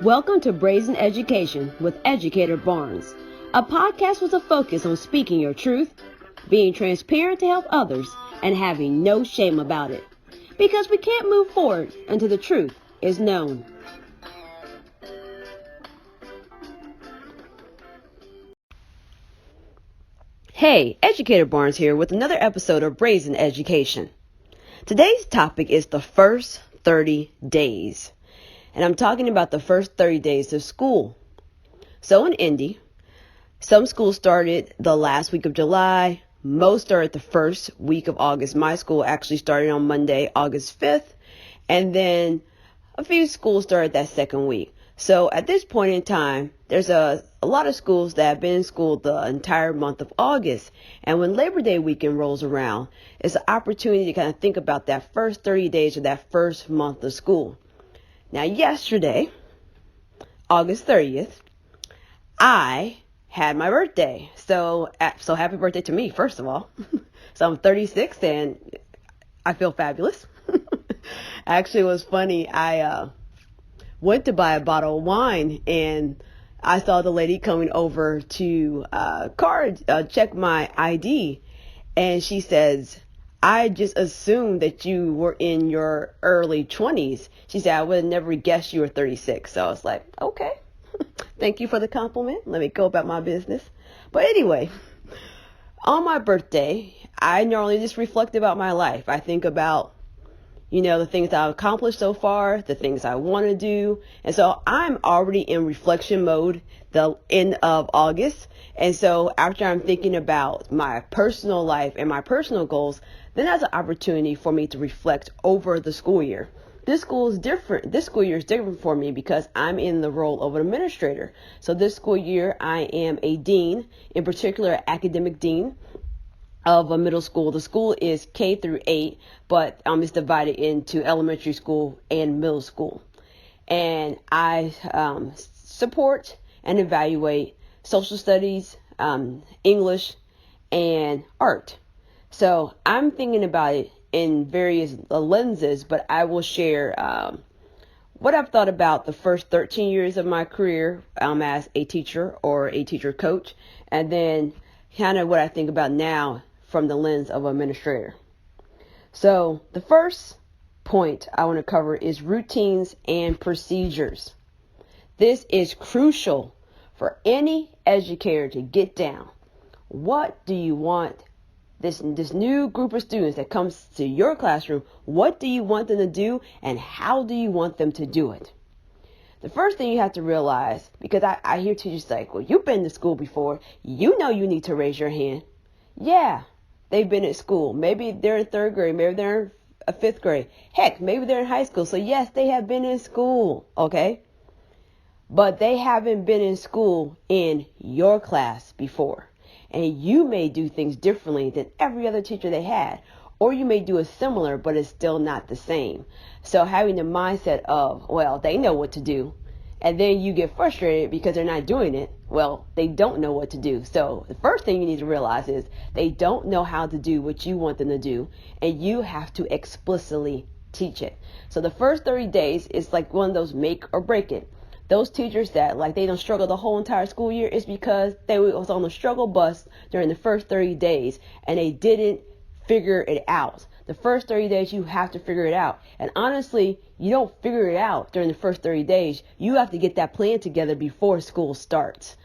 Welcome to Brazen Education with Educator Barnes, a podcast with a focus on speaking your truth, being transparent to help others, and having no shame about it. Because we can't move forward until the truth is known. Hey, Educator Barnes here with another episode of Brazen Education. Today's topic is the first 30 days. And I'm talking about the first 30 days of school. So in Indy, some schools started the last week of July. Most started the first week of August. My school actually started on Monday, August 5th. And then a few schools started that second week. So at this point in time, there's a lot of schools that have been in school the entire month of August. And when Labor Day weekend rolls around, it's an opportunity to kind of think about that first 30 days or that first month of school. Now, yesterday, August 30th, I had my birthday. So happy birthday to me, first of all. So I'm 36 and I feel fabulous. Actually, it was funny. I went to buy a bottle of wine and I saw the lady coming over to check my ID. And she says, I just assumed that you were in your early 20s. She said, I would have never guessed you were 36. So I was like, okay, thank you for the compliment. Let me go about my business. But anyway, on my birthday, I normally just reflect about my life. I think about, the things I've accomplished so far, the things I want to do. And so I'm already in reflection mode the end of August. And so after I'm thinking about my personal life and my personal goals, then that's an opportunity for me to reflect over the school year. This school is different. This school year is different for me because I'm in the role of an administrator. So this school year, I am a dean, in particular, academic dean of a middle school. The school is K through 8, but it's divided into elementary school and middle school. And I support and evaluate social studies, English, and art. So I'm thinking about it in various lenses, but I will share what I've thought about the first 13 years of my career as a teacher or a teacher coach, and then kind of what I think about now from the lens of an administrator. So the first point I want to cover is routines and procedures. This is crucial for any educator to get down. What do you want this new group of students that comes to your classroom, what do you want them to do and how do you want them to do it? The first thing you have to realize, because I hear teachers like, well, you've been to school before, you need to raise your hand. Yeah, they've been at school. Maybe they're in third grade, maybe they're in a fifth grade. Heck, maybe they're in high school. So yes, they have been in school, okay? But they haven't been in school in your class before. And you may do things differently than every other teacher they had. Or you may do it similar, but it's still not the same. So having the mindset of, well, they know what to do. And then you get frustrated because they're not doing it. Well, they don't know what to do. So the first thing you need to realize is they don't know how to do what you want them to do. And you have to explicitly teach it. So the first 30 days is like one of those make or break it. Those teachers that they don't struggle the whole entire school year is because they was on the struggle bus during the first 30 days and they didn't figure it out. The first 30 days, you have to figure it out. And honestly, you don't figure it out during the first 30 days. You have to get that plan together before school starts.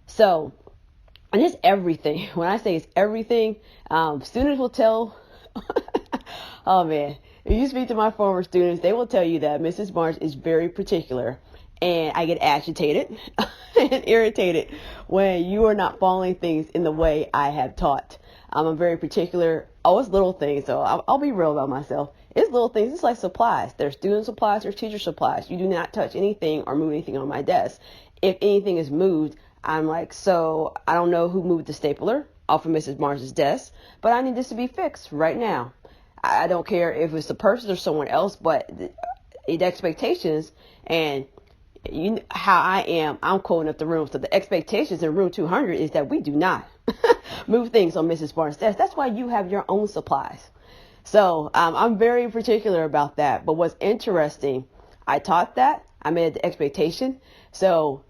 So, and it's everything. When I say it's everything, students will tell, oh man, if you speak to my former students, they will tell you that Mrs. Barnes is very particular. And I get agitated and irritated when you are not following things in the way I have taught. I'm very particular. Oh, it's little things. So I'll be real about myself. It's little things. It's like supplies. There's student supplies. There's teacher supplies. You do not touch anything or move anything on my desk. If anything is moved, I'm like, so I don't know who moved the stapler off of Mrs. Barnes' desk, but I need this to be fixed right now. I don't care if it's the person or someone else, but the expectations and how I am, I'm cold enough the room. So the expectations in room 200 is that we do not move things on Mrs. Barnes' desk. That's why you have your own supplies. So I'm very particular about that. But what's interesting, I taught that. I made the expectation. So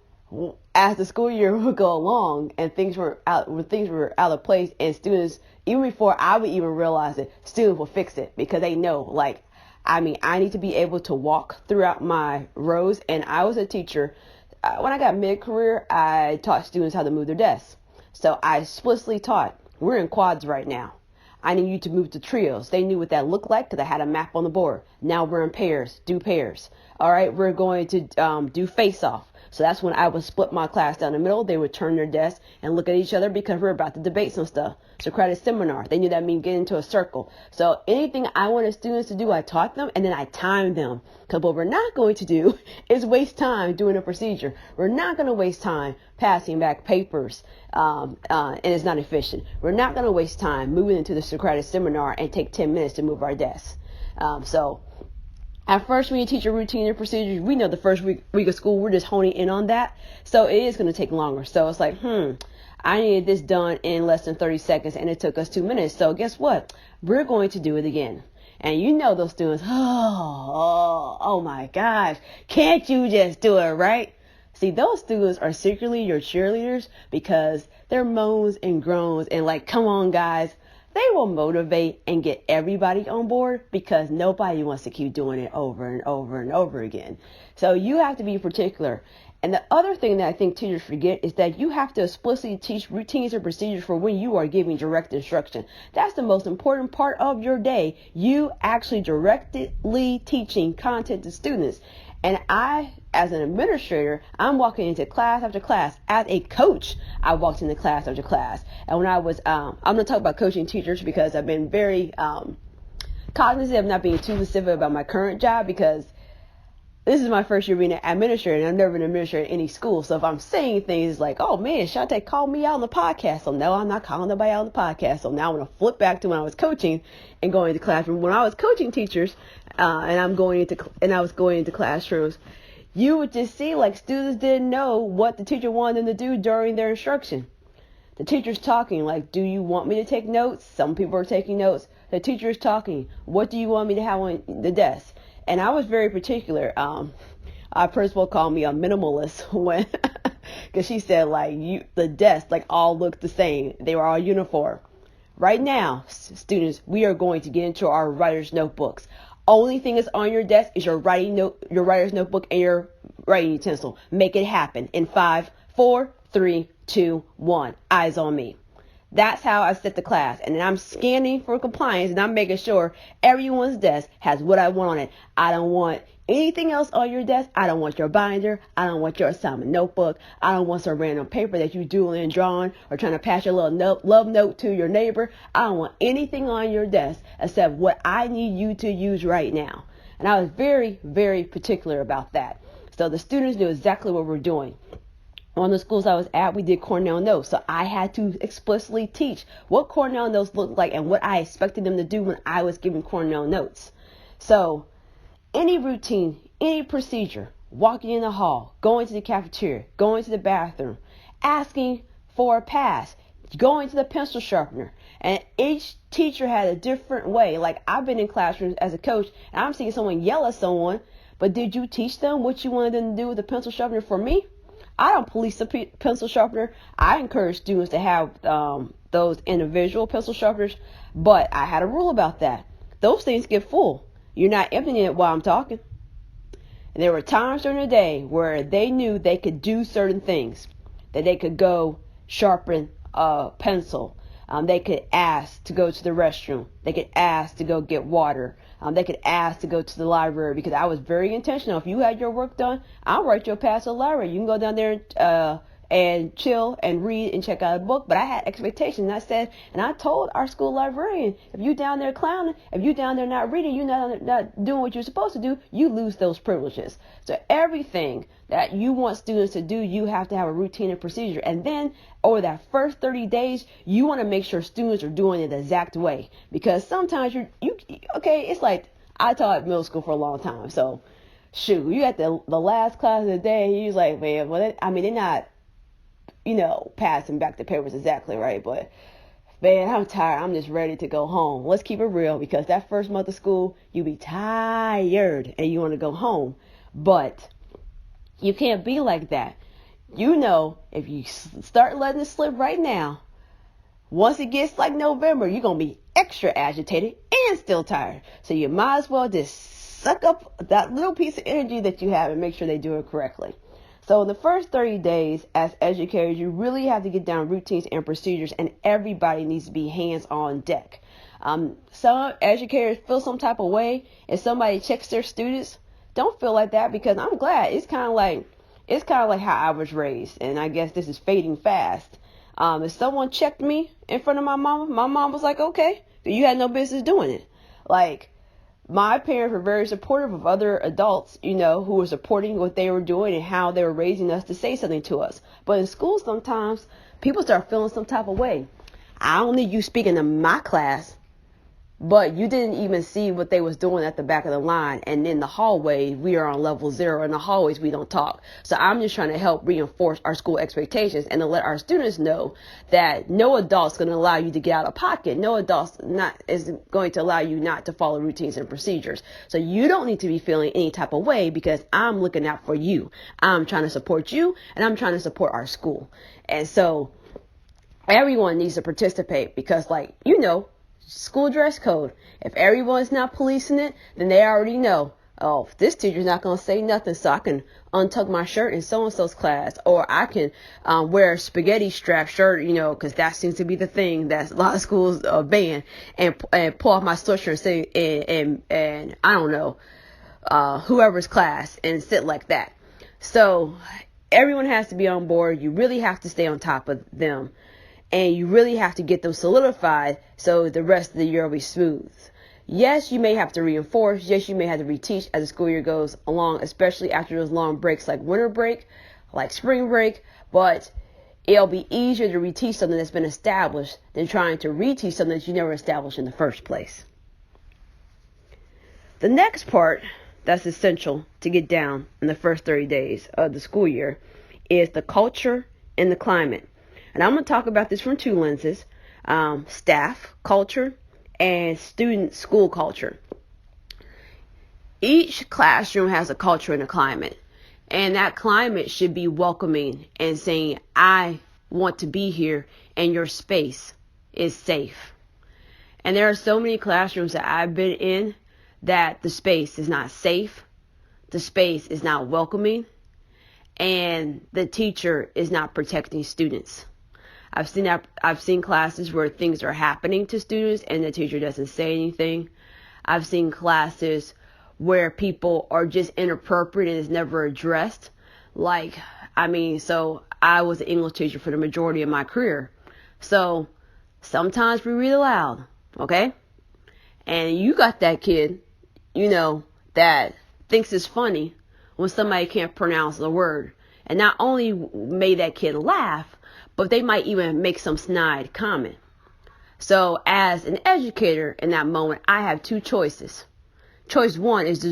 as the school year would go along and things were out of place, and students, even before I would even realize it, students will fix it because they know, like, I need to be able to walk throughout my rows. And I was a teacher. When I got mid-career, I taught students how to move their desks. So I explicitly taught, we're in quads right now. I need you to move to trios. They knew what that looked like because I had a map on the board. Now we're in pairs. Do pairs. All right, we're going to do face-off. So that's when I would split my class down the middle. They would turn their desks and look at each other because we're about to debate some stuff. Socratic seminar. They knew that means get into a circle. So anything I wanted students to do, I taught them, and then I timed them. Because what we're not going to do is waste time doing a procedure. We're not going to waste time passing back papers, and it's not efficient. We're not going to waste time moving into the Socratic seminar and take 10 minutes to move our desks. So at first, when you teach a routine and procedures, we know the first week of school, we're just honing in on that. So it is going to take longer. So it's like, I needed this done in less than 30 seconds, and it took us 2 minutes. So guess what? We're going to do it again. And you know those students, oh my gosh, can't you just do it, right? See, those students are secretly your cheerleaders because their moans and groans and like, come on, guys. They will motivate and get everybody on board because nobody wants to keep doing it over and over and over again. So you have to be particular. And the other thing that I think teachers forget is that you have to explicitly teach routines and procedures for when you are giving direct instruction. That's the most important part of your day. You actually directly teaching content to students. And I, as an administrator, I'm walking into class after class. As a coach, I walked into class after class. And when I was, I'm going to talk about coaching teachers because I've been very cognizant of not being too specific about my current job because this is my first year being an administrator, and I've never been an administrator in any school. So if I'm saying things like, oh man, Shante called me out on the podcast. So no, I'm not calling nobody out on the podcast. So now I'm going to flip back to when I was coaching and going into classroom. When I was coaching teachers, and I was going into classrooms, you would just see like students didn't know what the teacher wanted them to do during their instruction. The teacher's talking like, do you want me to take notes? Some people are taking notes. The teacher is talking. What do you want me to have on the desk? And I was very particular. Our principal called me a minimalist when, because she said the desks like all looked the same. They were all uniform. Right now, students, we are going to get into our writer's notebooks. Only thing that's on your desk is your writer's notebook and your writing utensil. Make it happen in 5, 4, 3, 2, 1. Eyes on me. That's how I set the class. And then I'm scanning for compliance and I'm making sure everyone's desk has what I want on it. I don't want anything else on your desk. I don't want your binder. I don't want your assignment notebook. I don't want some random paper that you doodling and drawing or trying to pass your little love note to your neighbor. I don't want anything on your desk except what I need you to use right now. And I was very, very particular about that. So the students knew exactly what we're doing. On the schools I was at, we did Cornell notes. So I had to explicitly teach what Cornell notes looked like and what I expected them to do when I was giving Cornell notes. So any routine, any procedure, walking in the hall, going to the cafeteria, going to the bathroom, asking for a pass, going to the pencil sharpener. And each teacher had a different way. Like I've been in classrooms as a coach and I'm seeing someone yell at someone, but did you teach them what you wanted them to do with the pencil sharpener? For me, I don't police the pencil sharpener. I encourage students to have those individual pencil sharpeners, but I had a rule about that. Those things get full. You're not emptying it while I'm talking. And there were times during the day where they knew they could do certain things, that they could go sharpen a pencil. They could ask to go to the restroom. They could ask to go get water. They could ask to go to the library because I was very intentional. If you had your work done, I'll write you a pass to the library. You can go down there and chill and read and check out a book. But I had expectations. And I said, and I told our school librarian, if you down there clowning, if you down there not reading, you not doing what you're supposed to do, you lose those privileges. So everything that you want students to do, you have to have a routine and procedure. And then over that first 30 days, you want to make sure students are doing it the exact way. Because sometimes it's like I taught middle school for a long time. So shoot, you at the last class of the day, you was like, man, well, they're not, passing back the papers exactly right. But man, I'm tired. I'm just ready to go home. Let's keep it real because that first month of school, you be tired and you want to go home. But You can't be like that. You know, if you start letting it slip right now, once it gets like November, you're going to be extra agitated and still tired. So you might as well just suck up that little piece of energy that you have and make sure they do it correctly. So in the first 30 days as educators, you really have to get down routines and procedures, and everybody needs to be hands on deck. Some educators feel some type of way if somebody checks their students. Don't feel like that, because I'm glad it's kind of like how I was raised, and I guess this is fading fast. If someone checked me in front of my mom was like, okay, you had no business doing it. Like, my parents were very supportive of other adults, who were supporting what they were doing and how they were raising us to say something to us. But in school, sometimes people start feeling some type of way. I don't need you speaking to my class, but you didn't even see what they was doing at the back of the line. And in the hallway, we are on level 0. In the hallways, we don't talk. So I'm just trying to help reinforce our school expectations and to let our students know that no adult's going to allow you to get out of pocket. No adult's is going to allow you not to follow routines and procedures. So you don't need to be feeling any type of way, because I'm looking out for you. I'm trying to support you, and I'm trying to support our school. And so everyone needs to participate, because school dress code. If everyone's not policing it, then they already know, oh, this teacher's not going to say nothing, so I can untuck my shirt in so-and-so's class, or I can wear a spaghetti strap shirt, because that seems to be the thing that a lot of schools ban, and pull off my sweatshirt and say, and I don't know, whoever's class, and sit like that. So everyone has to be on board. You really have to stay on top of them. And you really have to get them solidified so the rest of the year will be smooth. Yes, you may have to reinforce. Yes, you may have to reteach as the school year goes along, especially after those long breaks like winter break, like spring break. But it'll be easier to reteach something that's been established than trying to reteach something that you never established in the first place. The next part that's essential to get down in the first 30 days of the school year is the culture and the climate. And I'm going to talk about this from two lenses, staff culture and student school culture. Each classroom has a culture and a climate, and that climate should be welcoming and saying, I want to be here and your space is safe. And there are so many classrooms that I've been in that the space is not safe, the space is not welcoming, and the teacher is not protecting students. I've seen classes where things are happening to students and the teacher doesn't say anything. I've seen classes where people are just inappropriate and it's never addressed. So I was an English teacher for the majority of my career. So sometimes we read aloud, okay? And you got that kid, that thinks it's funny when somebody can't pronounce the word. And not only may that kid laugh, but they might even make some snide comment. So as an educator in that moment, I have two choices. Choice one is to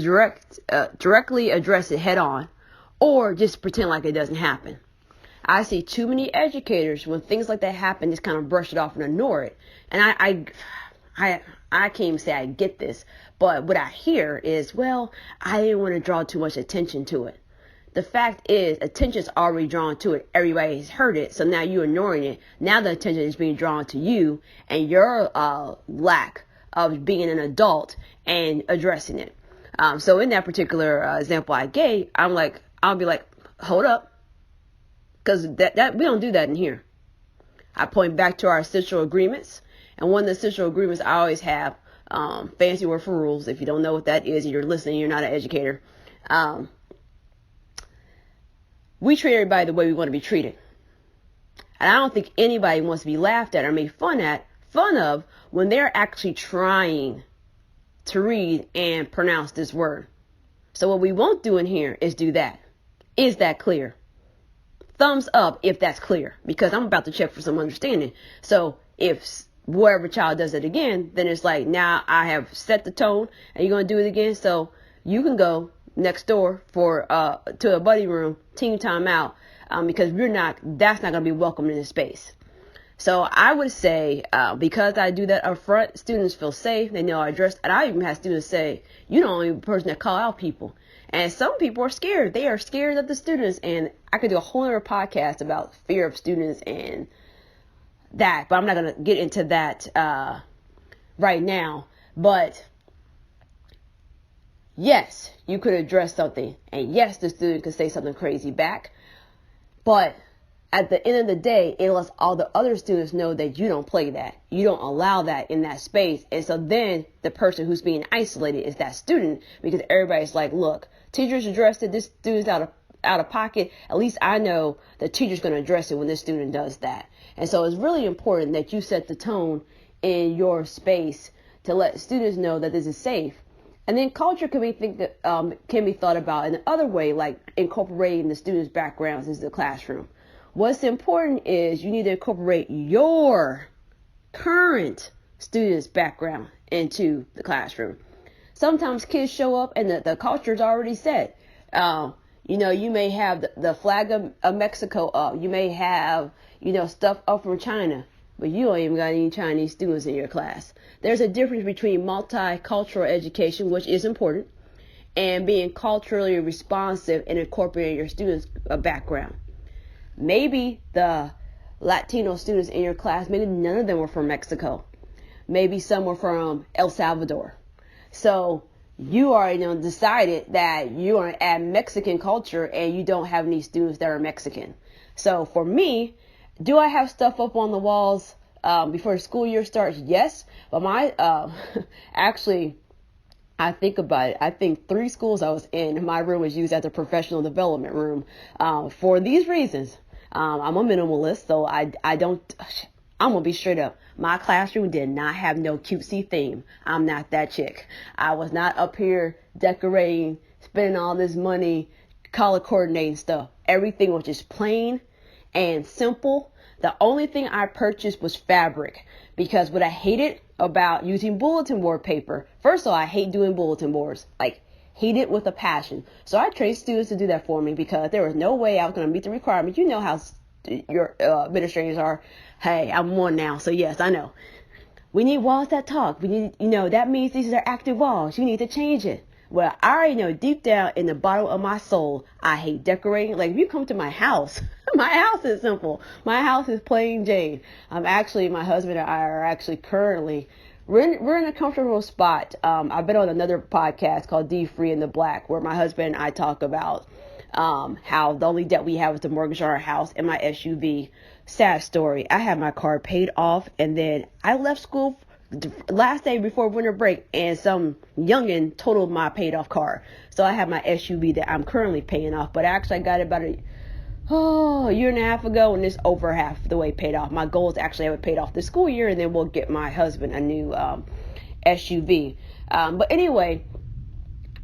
directly address it head on, or just pretend like it doesn't happen. I see too many educators, when things like that happen, just kind of brush it off and ignore it. And I can't even say I get this, but what I hear is, well, I didn't want to draw too much attention to it. The fact is, attention's already drawn to it. Everybody's heard it, so now you're ignoring it. Now the attention is being drawn to you and your lack of being an adult and addressing it. So in that particular example I gave, I'll be like, hold up, because that we don't do that in here. I point back to our essential agreements, and one of the essential agreements I always have, fancy word for rules. If you don't know what that is and you're listening, you're not an educator. We treat everybody the way we want to be treated. And I don't think anybody wants to be laughed at or made fun of when they're actually trying to read and pronounce this word. So what we won't do in here is do that. Is that clear? Thumbs up if that's clear, because I'm about to check for some understanding. So if whatever child does it again, then it's like, now I have set the tone and you're going to do it again. So you can go next door to a buddy room, team time out, because that's not going to be welcome in this space. So I would say, because I do that up front, students feel safe. They know I address, and I even have students say, "You're the only person that call out people." And some people are scared. They are scared of the students. And I could do a whole other podcast about fear of students and that, but I'm not going to get into that right now. But yes, you could address something. And yes, the student could say something crazy back. But at the end of the day, it lets all the other students know that you don't play that. You don't allow that in that space. And so then the person who's being isolated is that student, because everybody's like, look, teachers addressed it. This student's out of pocket. At least I know the teacher's going to address it when this student does that. And so it's really important that you set the tone in your space to let students know that this is safe. And then culture can be thought about in another way, like incorporating the students' backgrounds into the classroom. What's important is you need to incorporate your current student's background into the classroom. Sometimes kids show up and the culture is already set. You may have the flag of Mexico up. You may have, stuff up from China, but you don't even got any Chinese students in your class. There's a difference between multicultural education, which is important, and being culturally responsive and incorporating your students' background. Maybe the Latino students in your class, maybe none of them were from Mexico. Maybe some were from El Salvador. So you already decided that you want to add Mexican culture and you don't have any students that are Mexican. So for me, do I have stuff up on the walls before the school year starts? Yes. But I think about it. I think 3 schools I was in, my room was used as a professional development room for these reasons. I'm a minimalist, so I'm going to be straight up. My classroom did not have no cutesy theme. I'm not that chick. I was not up here decorating, spending all this money, color coordinating stuff. Everything was just plain and simple. The only thing I purchased was fabric, because what I hated about using bulletin board paper, first of all, I hate doing bulletin boards, hate it with a passion. So I trained students to do that for me because there was no way I was going to meet the requirements. You know how your administrators are. Hey, I'm one now. So yes, I know. We need walls that talk. We need, that means these are active walls. You need to change it. Well, I already know deep down in the bottom of my soul, I hate decorating. Like, if you come to my house, my house is simple. My house is plain Jane. My husband and I are actually currently, we're in a comfortable spot. I've been on another podcast called D Free in the Black, where my husband and I talk about how the only debt we have is the mortgage on our house and my SUV. Sad story. I had my car paid off, and then I left school last day before winter break, and some youngin totaled my paid off car. So I have my SUV that I'm currently paying off, but actually I got it about a year and a half ago, and it's over half the way paid off. My goal is to actually have it paid off this school year, and then we'll get my husband a new SUV. But anyway,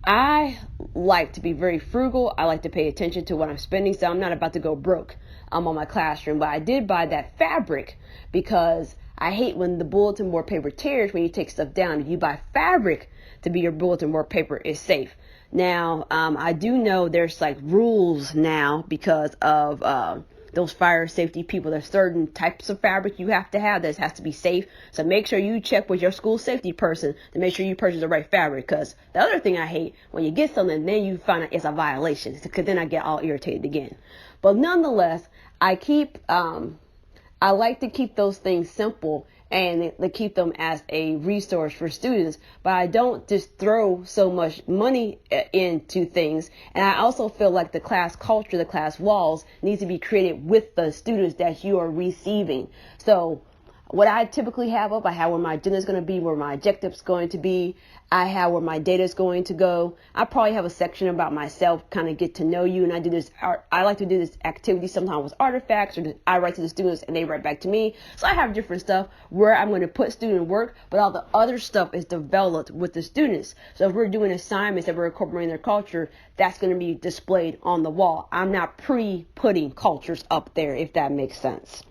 I like to be very frugal. I like to pay attention to what I'm spending, so I'm not about to go broke on my classroom. But I did buy that fabric because I hate when the bulletin board paper tears when you take stuff down. If you buy fabric to be your bulletin board paper, is safe. Now, I do know there's rules now because of those fire safety people. There's certain types of fabric you have to have that has to be safe. So make sure you check with your school safety person to make sure you purchase the right fabric. Because the other thing I hate, when you get something, then you find out it's a violation. Because then I get all irritated again. But nonetheless, I like to keep those things simple and to keep them as a resource for students, but I don't just throw so much money into things. And I also feel like the class culture, the class walls needs to be created with the students that you are receiving. So what I typically have up, I have where my agenda is going to be, where my objectives going to be. I have where my data is going to go. I probably have a section about myself, kind of get to know you. And I do this, I like to do this activity sometimes with artifacts, or I write to the students and they write back to me. So I have different stuff where I'm going to put student work, but all the other stuff is developed with the students. So if we're doing assignments that we're incorporating their culture, that's going to be displayed on the wall. I'm not putting cultures up there, if that makes sense.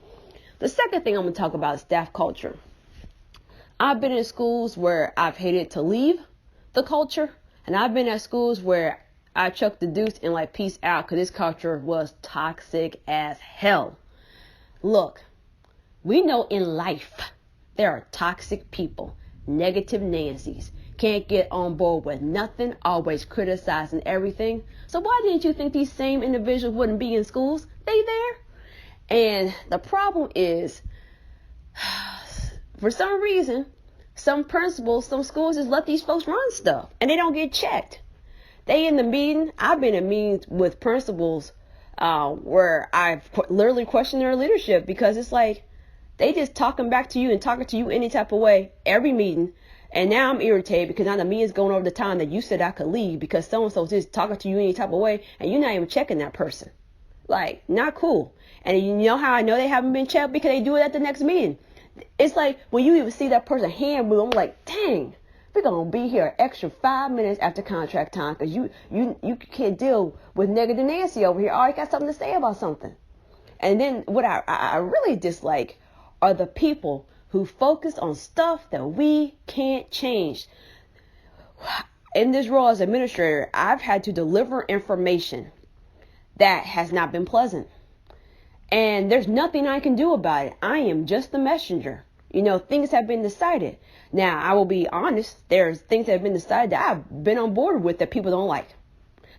The second thing I'm going to talk about is staff culture. I've been in schools where I've hated to leave the culture, and I've been at schools where I chucked the deuce and peace out because this culture was toxic as hell. Look, We know in life there are toxic people, negative Nancy's, can't get on board with nothing, always criticizing everything. So why didn't you think these same individuals wouldn't be in schools? They there. And the problem is, for some reason, some principals, some schools just let these folks run stuff and they don't get checked. They in the meeting. I've been in meetings with principals where I've literally questioned their leadership because it's like they just talking back to you and talking to you any type of way every meeting. And now I'm irritated because now the meeting's going over the time that you said I could leave because so-and-so's just talking to you any type of way and you're not even checking that person. Like, not cool. And you know how I know they haven't been checked? Because they do it at the next meeting. It's like when you even see that person hand move, I'm like, dang, we're going to be here an extra 5 minutes after contract time because you can't deal with negative Nancy over here. Oh, I got something to say about something. And then what I really dislike are the people who focus on stuff that we can't change. In this role as administrator, I've had to deliver information that has not been pleasant. And there's nothing I can do about it. I am just the messenger. You know, things have been decided. Now, I will be honest. There's things that have been decided that I've been on board with that people don't like.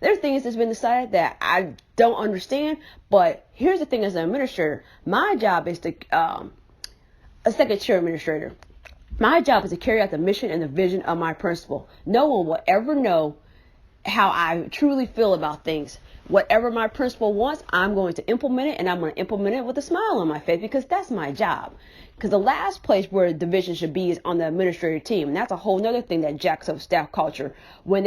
There's things that's been decided that I don't understand. But here's the thing as an administrator. My job is to, a second chair administrator. My job is to carry out the mission and the vision of my principal. No one will ever know how I truly feel about things. Whatever my principal wants, I'm going to implement it, and I'm going to implement it with a smile on my face because that's my job. Because the last place where division should be is on the administrative team. And that's a whole nother thing that jacks up staff culture when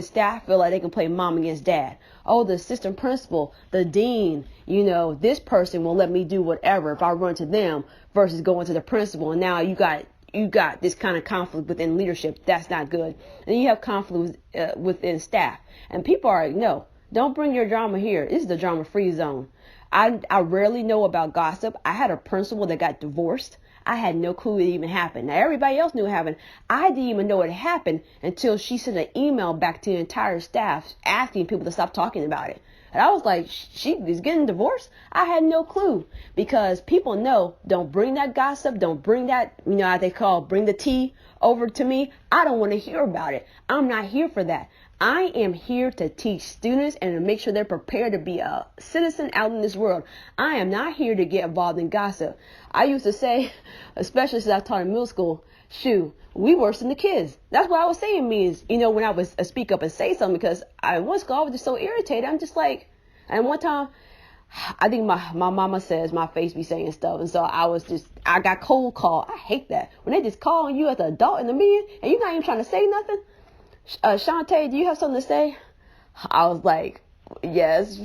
staff feel like they can play mom against dad. Oh, the assistant principal, the dean, you know, this person will let me do whatever if I run to them versus going to the principal. And now you got this kind of conflict within leadership. That's not good. And you have conflict within staff. And people are like, no, don't bring your drama here. This is the drama-free zone. I rarely know about gossip. I had a principal that got divorced. I had no clue it even happened. Now, everybody else knew it happened. I didn't even know it happened until she sent an email back to the entire staff asking people to stop talking about it. And I was like, she is getting divorced? I had no clue because people know, don't bring that gossip. Don't bring that, you know, how they call, bring the tea over to me. I don't want to hear about it. I'm not here for that. I am here to teach students and to make sure they're prepared to be a citizen out in this world. I am not here to get involved in gossip. I used to say, especially since I taught in middle school, shoot, we worse than the kids. That's what I was saying means, you know, when I was speak up and say something because I was just so irritated. I'm just like, and one time, I think my mama says my face be saying stuff. And so I got cold call. I hate that. When they just call on you as an adult in the meeting and you're not even trying to say nothing. Shantae, do you have something to say? I was like, yes.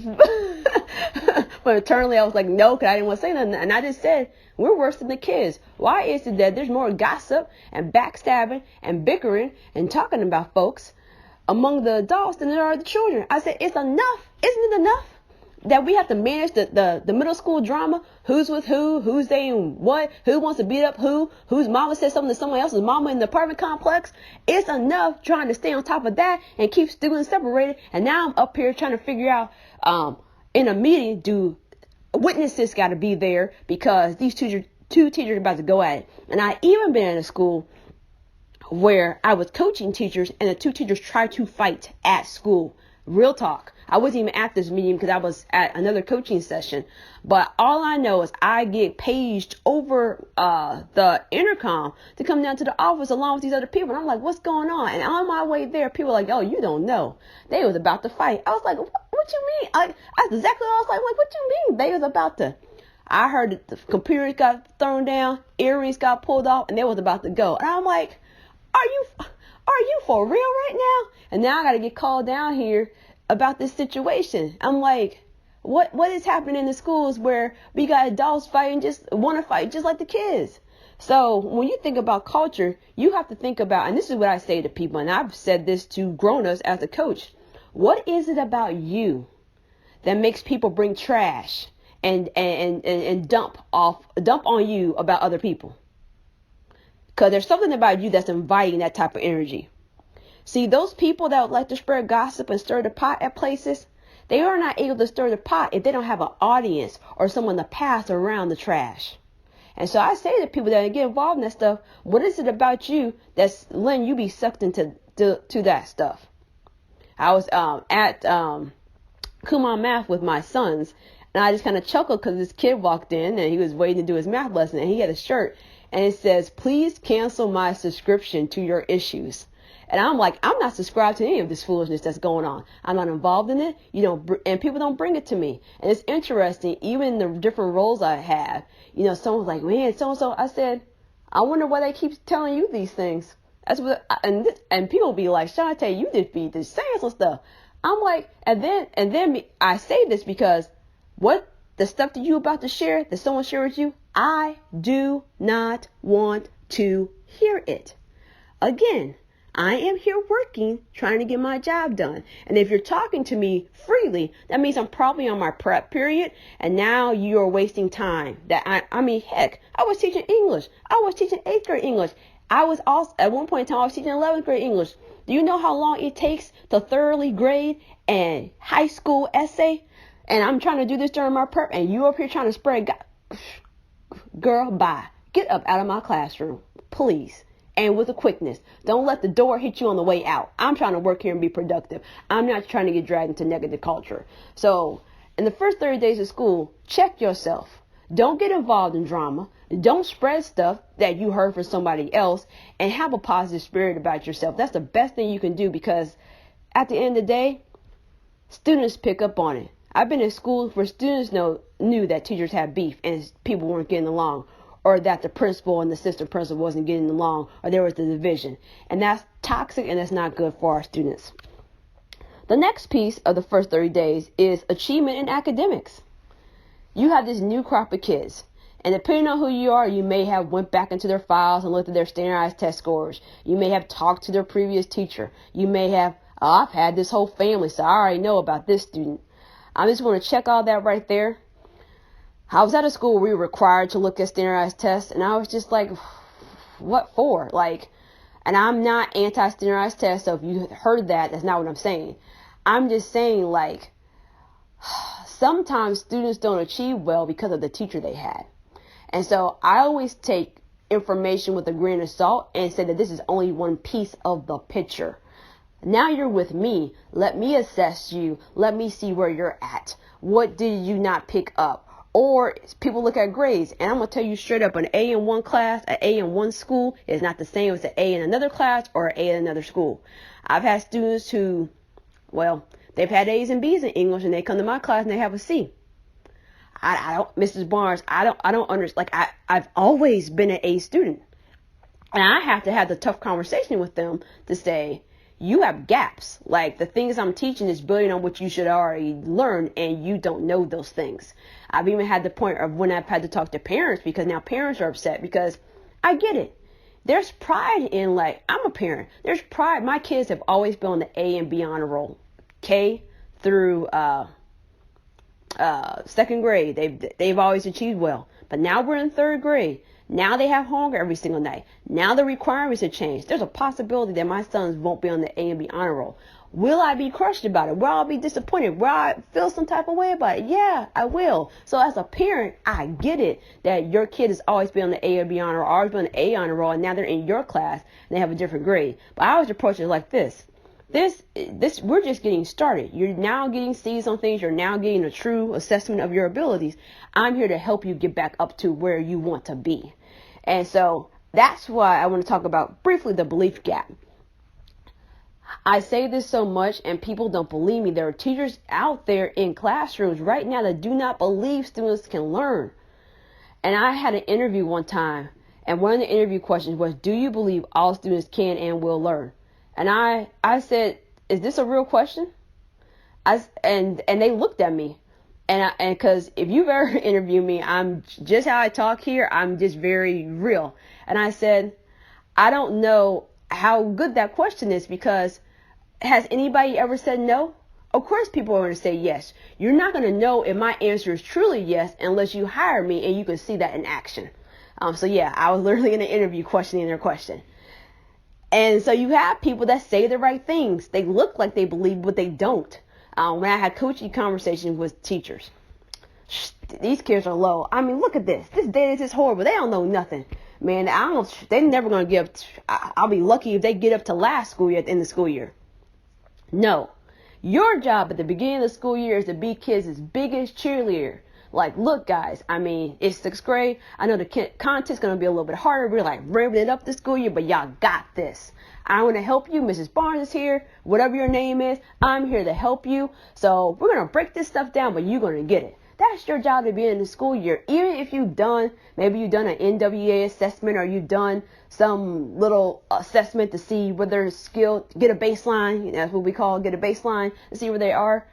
But internally I was like, no, because I didn't want to say nothing. And I just said, we're worse than the kids. Why is it that there's more gossip and backstabbing and bickering and talking about folks among the adults than there are the children? I said, it's enough. Isn't it enough that we have to manage the middle school drama? Who's with who's saying what, who wants to beat up whose mama said something to someone else's mama in the apartment complex? It's enough trying to stay on top of that and keep students separated. And now I'm up here trying to figure out in a meeting, do witnesses got to be there because these two teachers are about to go at it. And I even been in a school where I was coaching teachers and the two teachers tried to fight at school. Real talk. I wasn't even at this meeting because I was at another coaching session. But all I know is I get paged over the intercom to come down to the office along with these other people. And I'm like, what's going on? And on my way there, people were like, oh, you don't know. They was about to fight. I was like, what you mean? That's exactly what I was like, what you mean? They was about to. I heard that the computers got thrown down, earrings got pulled off, and they was about to go. And I'm like, are you for real right now? And now I got to get called down here about this situation. I'm like, what is happening in the schools where we got adults fighting, just want to fight just like the kids? So when you think about culture, you have to think about, and this is what I say to people, and I've said this to grown-ups as a coach. What is it about you that makes people bring trash and dump on you about other people? Because there's something about you that's inviting that type of energy. See, those people that would like to spread gossip and stir the pot at places, they are not able to stir the pot if they don't have an audience or someone to pass around the trash. And so I say to people that get involved in that stuff, what is it about you that's letting you be sucked into to that stuff? I was at Kumon Math with my sons, and I just kind of chuckled because this kid walked in and he was waiting to do his math lesson, and he had a shirt and it says, "Please cancel my subscription to your issues." And I'm like, I'm not subscribed to any of this foolishness that's going on. I'm not involved in it, and people don't bring it to me. And it's interesting, even in the different roles I have, someone's like, man, so-and-so. I said, I wonder why they keep telling you these things. That's what, and people be like, Shantae, you just be just saying some stuff. I'm like, and then I say this because what the stuff that you about to share, that someone shared with you, I do not want to hear it. Again, I am here working, trying to get my job done. And if you're talking to me freely, that means I'm probably on my prep period. And now you are wasting time. I mean, heck, I was teaching English. I was teaching 8th grade English. I was also, at one point in time, I was teaching 11th grade English. Do you know how long it takes to thoroughly grade a high school essay? And I'm trying to do this during my prep, and you up here trying to spread girl, bye. Get up out of my classroom, please. And with a quickness. Don't let the door hit you on the way out. I'm trying to work here and be productive. I'm not trying to get dragged into negative culture. So in the first 30 days of school, check yourself. Don't get involved in drama. Don't spread stuff that you heard from somebody else, and have a positive spirit about yourself. That's the best thing you can do, because at the end of the day, students pick up on it. I've been in schools where students knew that teachers had beef and people weren't getting along, or that the principal and the assistant principal wasn't getting along, or there was the division. And that's toxic, and that's not good for our students. The next piece of the first 30 days is achievement in academics. You have this new crop of kids, and depending on who you are, you may have went back into their files and looked at their standardized test scores. You may have talked to their previous teacher. You may have, I've had this whole family, so I already know about this student. I just want to check all that right there. I was at a school where we were required to look at standardized tests, and I was just like, what for? And I'm not anti-standardized tests, so if you heard that, that's not what I'm saying. I'm just saying, sometimes students don't achieve well because of the teacher they had. And so I always take information with a grain of salt and say that this is only one piece of the picture. Now you're with me. Let me assess you. Let me see where you're at. What did you not pick up? Or people look at grades, and I'm going to tell you straight up, an A in one class, an A in one school is not the same as an A in another class or an A in another school. I've had students who, they've had A's and B's in English, and they come to my class and they have a C. I don't, Mrs. Barnes, I don't understand. I've always been an A student, and I have to have the tough conversation with them to say, you have gaps. The things I'm teaching is building on what you should already learn, and you don't know those things. I've even had the point of when I've had to talk to parents, because now parents are upset, because I get it. There's pride in, I'm a parent. There's pride. My kids have always been on the A and B honor roll, K through second grade. They've always achieved well. But now we're in third grade. Now they have homework every single night. Now the requirements have changed. There's a possibility that my sons won't be on the A and B honor roll. Will I be crushed about it? Will I be disappointed? Will I feel some type of way about it? Yeah, I will. So as a parent, I get it that your kid has always been on the A or B honor roll, always been on the A honor roll, and now they're in your class and they have a different grade. But I always approach it like this. This, we're just getting started. You're now getting C's on things. You're now getting a true assessment of your abilities. I'm here to help you get back up to where you want to be. And so that's why I want to talk about briefly the belief gap. I say this so much and people don't believe me. There are teachers out there in classrooms right now that do not believe students can learn. And I had an interview one time, and one of the interview questions was, do you believe all students can and will learn? And I said, is this a real question? And they looked at me. And because if you've ever interviewed me, I'm just how I talk here. I'm just very real. And I said, I don't know how good that question is, because has anybody ever said no? Of course, people are going to say yes. You're not going to know if my answer is truly yes unless you hire me and you can see that in action. So yeah, I was literally in an interview questioning their question. And so you have people that say the right things. They look like they believe, but they don't. When I had coaching conversations with teachers, These kids are low. I mean, look at this. This data is horrible. They don't know nothing. Man, they're never going to get up. I'll be lucky if they get up to last school year at the end of the school year. No. Your job at the beginning of the school year is to be kids' biggest cheerleader. Like, look, guys, I mean, it's 6th grade. I know the content's going to be a little bit harder. We're like revving it up this school year, but y'all got this. I want to help you. Mrs. Barnes is here. Whatever your name is, I'm here to help you. So we're going to break this stuff down, but you're going to get it. That's your job to be in the school year. Even if maybe you've done an NWA assessment or you've done some little assessment to see whether they're skilled, get a baseline. That's what we call get a baseline to see where they are.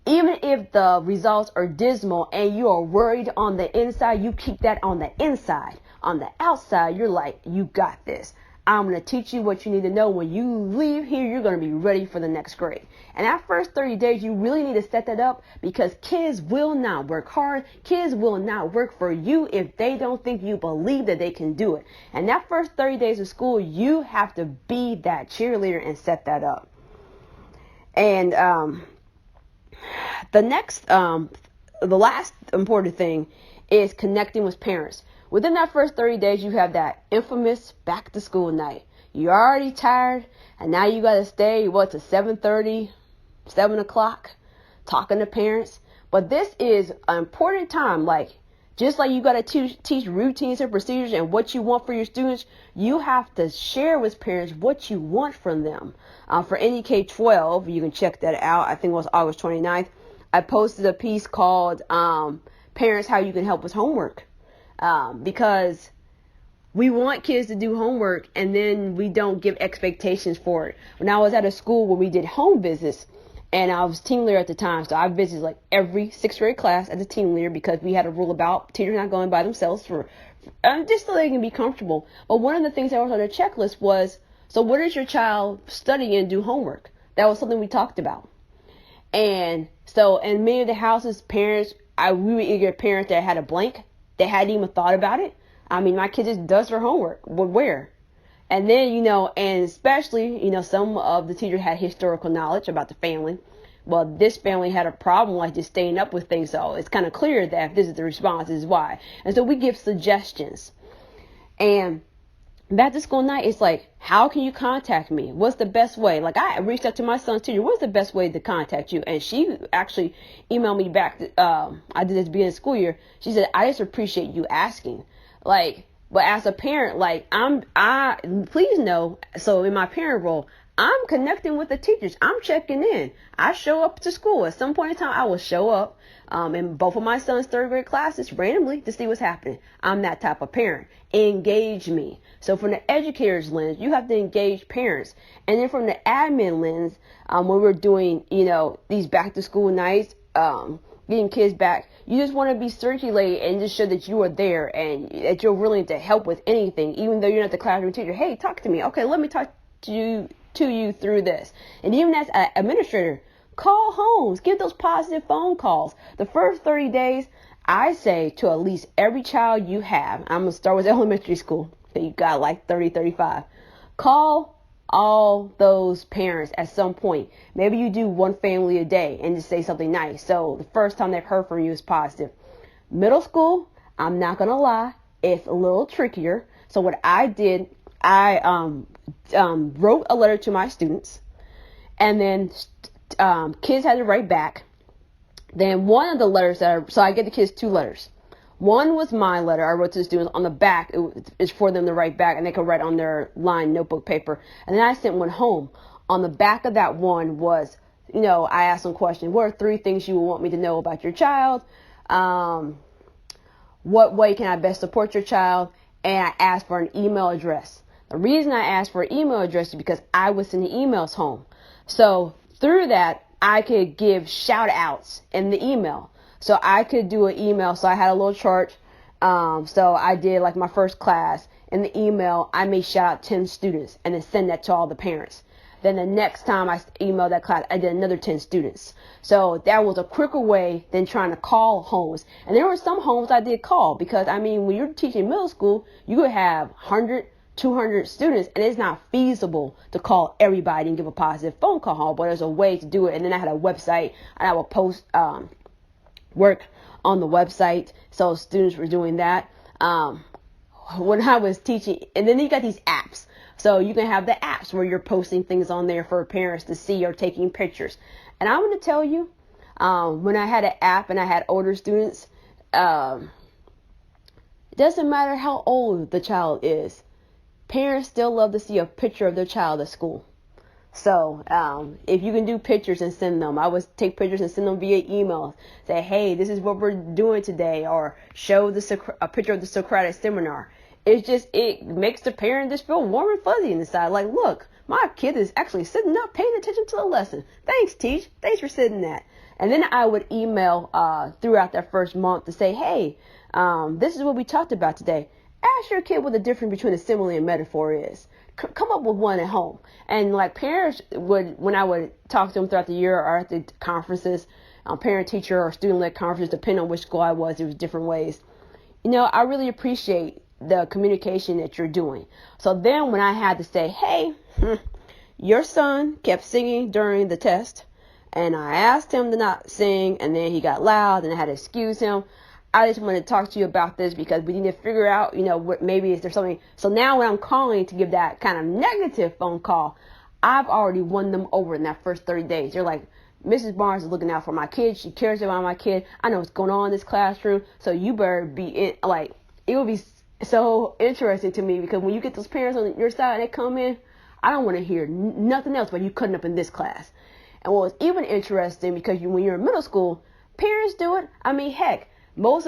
Even if the results are dismal and you are worried on the inside, you keep that on the inside. On the outside, you're like, you got this. I'm going to teach you what you need to know. When you leave here, you're going to be ready for the next grade. And that first 30 days, you really need to set that up because kids will not work hard. Kids will not work for you if they don't think you believe that they can do it. And that first 30 days of school, you have to be that cheerleader and set that up. And the last important thing is connecting with parents. Within that first 30 days, you have that infamous back to school night. You're already tired, and now you got to stay, to 7:30, 7 o'clock, talking to parents. But this is an important time. Like, just like you got to teach routines and procedures and what you want for your students, you have to share with parents what you want from them. For any K-12, you can check that out. I think it was August 29th. I posted a piece called Parents, How You Can Help with Homework. Because we want kids to do homework and then we don't give expectations for it. When I was at a school where we did home visits and I was team leader at the time, so I visited like every 6th grade class as a team leader because we had a rule about teachers not going by themselves for just so they can be comfortable. But one of the things that was on the checklist was, so what does your child study and do homework? That was something we talked about. And so in many of the houses, parents, we would either get parents that had a blank. They hadn't even thought about it. I mean, my kid just does their homework. But where? And then, and especially, some of the teachers had historical knowledge about the family. Well, this family had a problem like just staying up with things. So it's kind of clear that if this is the response, this is why. And so we give suggestions. And back to school night, it's like, how can you contact me? What's the best way? Like, I reached out to my son's teacher. What's the best way to contact you? And she actually emailed me back. I did this beginning of the school year. She said, I just appreciate you asking. Like, but as a parent, like, please know. So in my parent role, I'm connecting with the teachers. I'm checking in. I show up to school. At some point in time, I will show up in both of my son's 3rd grade classes randomly to see what's happening. I'm that type of parent. Engage me. So from the educator's lens, you have to engage parents. And then from the admin lens, when we're doing, these back to school nights, getting kids back, you just want to be circulated and just show that you are there and that you're willing to help with anything, even though you're not the classroom teacher. Hey, talk to me. Okay, let me talk to you through this. And even as an administrator, call homes, give those positive phone calls. The first 30 days, I say to at least every child you have, I'm going to start with elementary school. So you got like 30, 35. Call all those parents at some point. Maybe you do one family a day and just say something nice. So the first time they've heard from you is positive. Middle school, I'm not going to lie, it's a little trickier. So what I did, I wrote a letter to my students, and then kids had to write back. Then one of the letters so I get the kids 2 letters. One was my letter I wrote to the students. On the back, it's for them to write back, and they could write on their lined notebook paper. And then I sent one home. On the back of that one was, I asked them questions. What are 3 things you would want me to know about your child? What way can I best support your child? And I asked for an email address. The reason I asked for an email address is because I was sending emails home. So through that, I could give shout outs in the email. So I could do an email. So I had a little chart. So I did like my first class. In the email, I may shout out 10 students and then send that to all the parents. Then the next time I emailed that class, I did another 10 students. So that was a quicker way than trying to call homes. And there were some homes I did call because, when you're teaching middle school, you could have 100, 200 students, and it's not feasible to call everybody and give a positive phone call home, but there's a way to do it. And then I had a website, and I would post work on the website. So students were doing that. When I was teaching, and then you got these apps. So you can have the apps where you're posting things on there for parents to see or taking pictures. And I'm going to tell you, when I had an app and I had older students, it doesn't matter how old the child is. Parents still love to see a picture of their child at school. So if you can do pictures and send them, I would take pictures and send them via email. Say, hey, this is what we're doing today, or show a picture of the Socratic seminar. It makes the parent just feel warm and fuzzy inside. Like, look, my kid is actually sitting up, paying attention to the lesson. Thanks, teach. Thanks for sitting that. And then I would email throughout that first month to say, hey, this is what we talked about today. Ask your kid what the difference between a simile and metaphor is. Come up with one at home. And like parents would, when I would talk to them throughout the year or at the conferences, parent teacher or student-led conferences, depending on which school I was, it was different ways. I really appreciate the communication that you're doing. So then when I had to say, hey, your son kept singing during the test, and I asked him to not sing, and then he got loud, and I had to excuse him. I just want to talk to you about this because we need to figure out, what maybe is there something. So now when I'm calling to give that kind of negative phone call, I've already won them over in that first 30 days. They're like, Mrs. Barnes is looking out for my kid. She cares about my kid. I know what's going on in this classroom. So you better be in, like, it would be so interesting to me because when you get those parents on your side and they come in, I don't want to hear nothing else but you cutting up in this class. And what was even interesting, because when you're in middle school, parents do it. I mean, heck, most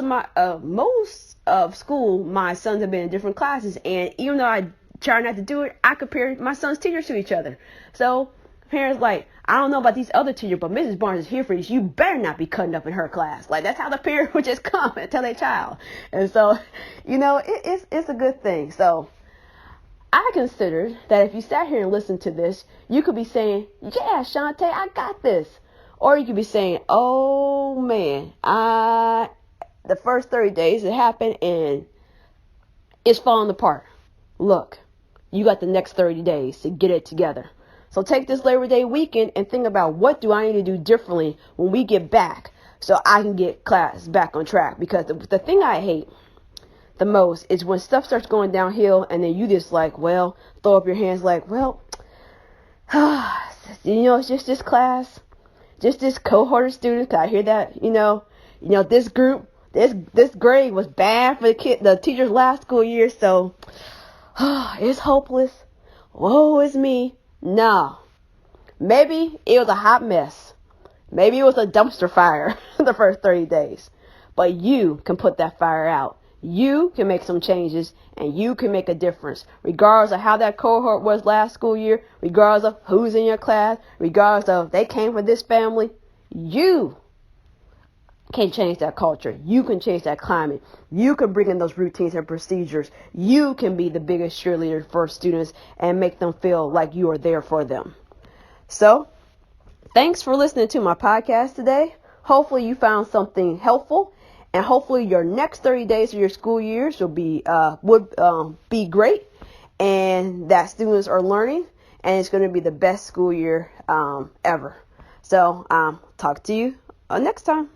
of school, my sons have been in different classes, and even though I try not to do it, I compare my son's teachers to each other. So parents like, I don't know about these other teachers, but Mrs. Barnes is here for you. So you better not be cutting up in her class. Like, that's how the parent would just come and tell their child. And so, it's a good thing. So I considered that if you sat here and listened to this, you could be saying, yeah, Shantae, I got this. Or you could be saying, oh man, the first 30 days it happened and it's falling apart. Look, you got the next 30 days to get it together. So take this Labor Day weekend and think about what do I need to do differently when we get back so I can get class back on track. Because the thing I hate the most is when stuff starts going downhill and then you just like, well, throw up your hands like, well, it's just this class, just this cohort of students. I hear that, this group, this grade was bad for the teachers last school year, so it's hopeless. Woe is me. No. Maybe it was a hot mess. Maybe it was a dumpster fire the first 30 days. But you can put that fire out. You can make some changes and you can make a difference. Regardless of how that cohort was last school year, regardless of who's in your class, regardless of they came from this family, you can change that culture. You can change that climate. You can bring in those routines and procedures. You can be the biggest cheerleader for students and make them feel like you are there for them. So, thanks for listening to my podcast today. Hopefully you found something helpful, and hopefully your next 30 days of your school years would be great, and that students are learning, and it's going to be the best school year ever. So, talk to you next time.